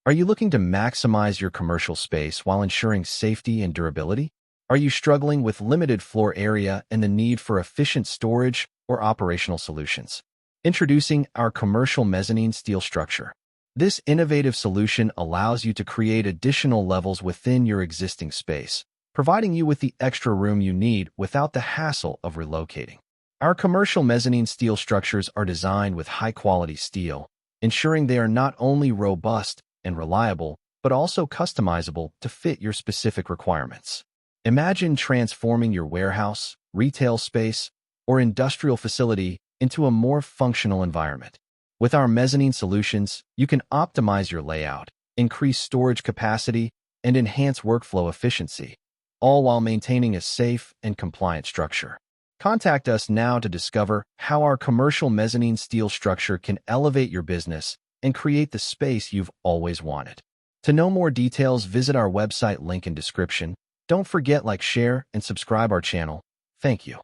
Are you looking to maximize your commercial space while ensuring safety and durability? Are you struggling with limited floor area and the need for efficient storage or operational solutions? Introducing our Commercial Mezzanine Steel Structure. This innovative solution allows you to create additional levels within your existing space, providing you with the extra room you need without the hassle of relocating. Our Commercial Mezzanine Steel Structures are designed with high-quality steel, ensuring they are not only robust and reliable, but also customizable to fit your specific requirements. Imagine transforming your warehouse, retail space, or industrial facility into a more functional environment. With our mezzanine solutions, you can optimize your layout, increase storage capacity, and enhance workflow efficiency, all while maintaining a safe and compliant structure. Contact us now to discover how our Commercial Mezzanine Steel Structure can elevate your business and create the space you've always wanted. To know more details, visit our website link in description. Don't forget like, share, and subscribe our channel. Thank you.